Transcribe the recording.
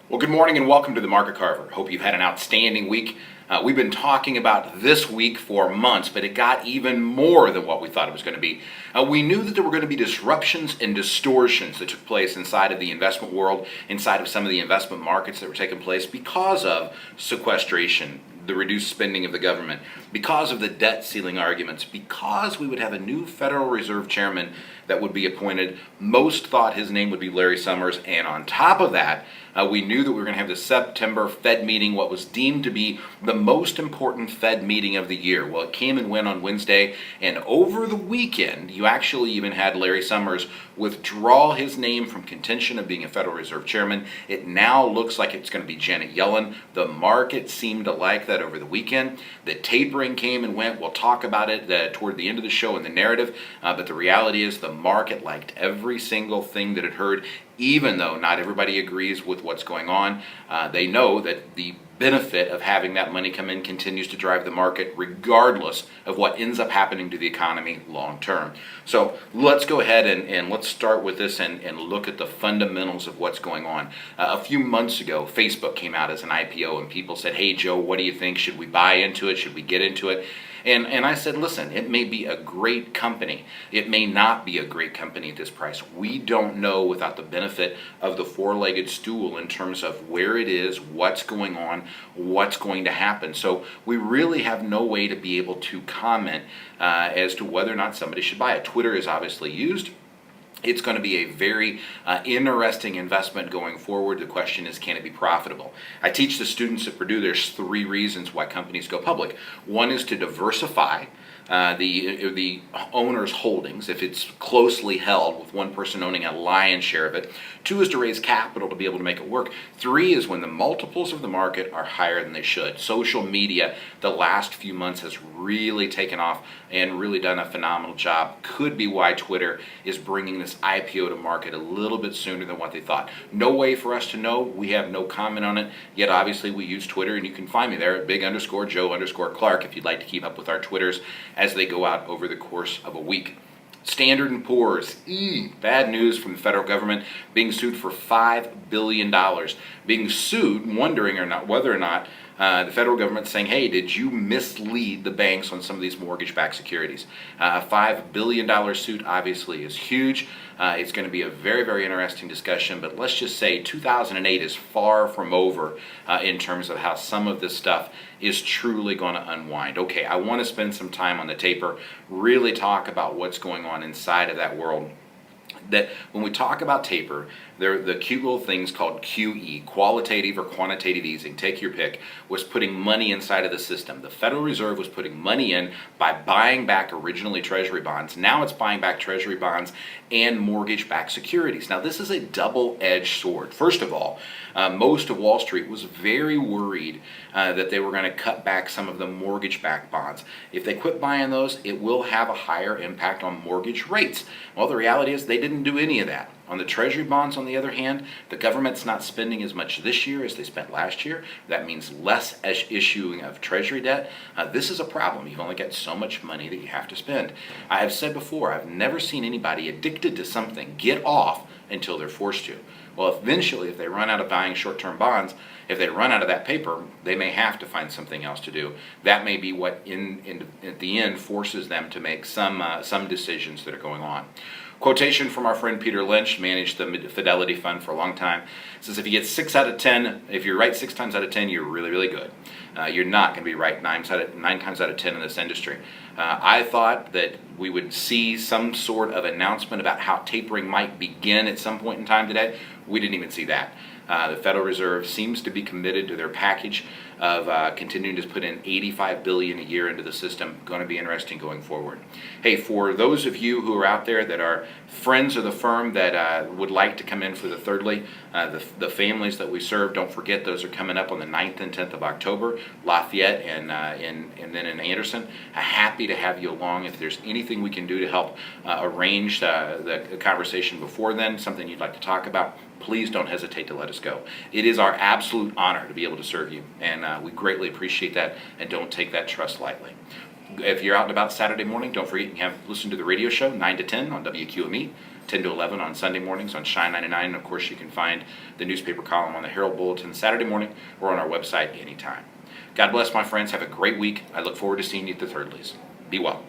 Well, good morning and welcome to the Market Carver. Hope you've had an outstanding week. We've been talking about this week for months, but it got even more than what we thought it was going to be. We knew that there were going to be disruptions and distortions that took place inside of the investment world, inside of some of the investment markets that were taking place because of sequestration, the reduced spending of the government, because of the debt ceiling arguments, because we would have a new Federal Reserve chairman that would be appointed. Most thought his name would be Larry Summers, and on top of that, we knew that we were going to have the September Fed meeting, what was deemed to be the most important Fed meeting of the year. Well, it came and went on Wednesday, and over the weekend, you actually even had Larry Summers withdraw his name from contention of being a Federal Reserve chairman. It now looks like it's going to be Janet Yellen. The market seemed to like that over the weekend. The tapering came and went. We'll talk about it toward the end of the show in the narrative, but the reality is the market liked every single thing that it heard, even though not everybody agrees with what's going on. They know that the benefit of having that money come in continues to drive the market regardless of what ends up happening to the economy long term. So let's go ahead and let's start with this and look at the fundamentals of what's going on. A few months ago, Facebook came out as an IPO and people said, "Hey Joe, what do you think? Should we buy into it? Should we get into it?" And I said, listen, it may be a great company. It may not be a great company at this price. We don't know without the benefit of the four-legged stool in terms of where it is, what's going on, what's going to happen. So we really have no way to be able to comment as to whether or not somebody should buy it. Twitter is obviously used. It's going to be a very interesting investment going forward. The question is, can it be profitable? I teach the students at Purdue there's three reasons why companies go public. One is to diversify the owner's holdings, if it's closely held with one person owning a lion's share of it. Two is to raise capital to be able to make it work. Three is when the multiples of the market are higher than they should. Social media the last few months has really taken off and really done a phenomenal job. Could be why Twitter is bringing this IPO to market a little bit sooner than what they thought. No way for us to know. We have no comment on it, yet obviously we use Twitter, and you can find me there at big_Joe_Clark if you'd like to keep up with our Twitters as they go out over the course of a week. Standard & Poor's, bad news from the federal government, being sued for $5 billion. Being sued, wondering whether or not the federal government saying, hey, did you mislead the banks on some of these mortgage-backed securities? A $5 billion suit obviously is huge. It's going to be a very, very interesting discussion, but let's just say 2008 is far from over in terms of how some of this stuff is truly going to unwind. Okay, I want to spend some time on the taper, really talk about what's going on inside of that world. That when we talk about taper, they're the cute little things called QE, qualitative or quantitative easing, take your pick, was putting money inside of the system. The Federal Reserve was putting money in by buying back originally Treasury bonds. Now it's buying back Treasury bonds and mortgage-backed securities. Now this is a double-edged sword. First of all, most of Wall Street was very worried that they were going to cut back some of the mortgage-backed bonds. If they quit buying those, it will have a higher impact on mortgage rates. Well, the reality is they didn't do any of that. On the Treasury bonds, on the other hand, the government's not spending as much this year as they spent last year. That means less issuing of Treasury debt. This is a problem. You've only got so much money that you have to spend. I have said before, I've never seen anybody addicted to something get off until they're forced to. Well, eventually, if they run out of buying short-term bonds, if they run out of that paper, they may have to find something else to do. That may be what, at the end, forces them to make some decisions that are going on. Quotation from our friend Peter Lynch, managed the Fidelity Fund for a long time, says if you get 6 out of 10, if you're right 6 times out of 10, you're really, really good. You're not going to be right 9 times out of 10 in this industry. I thought that we would see some sort of announcement about how tapering might begin at some point in time today. We didn't even see that. The Federal Reserve seems to be committed to their package of continuing to put in $85 billion a year into the system. Going to be interesting going forward. Hey, for those of you who are out there that are friends of the firm that would like to come in for the Thirdly, the families that we serve, don't forget those are coming up on the 9th and 10th of October, Lafayette and then in Anderson. Happy to have you along. If there's anything we can do to help arrange the conversation before then, something you'd like to talk about, please don't hesitate to let us go. It is our absolute honor to be able to serve you, and we greatly appreciate that, and don't take that trust lightly. If you're out and about Saturday morning, don't forget you can listen to the radio show 9 to 10 on WQME. 10 to 11 on Sunday mornings on Shine 99. And of course, you can find the newspaper column on the Herald Bulletin Saturday morning or on our website anytime. God bless, my friends. Have a great week. I look forward to seeing you at the Thirdleys. Be well.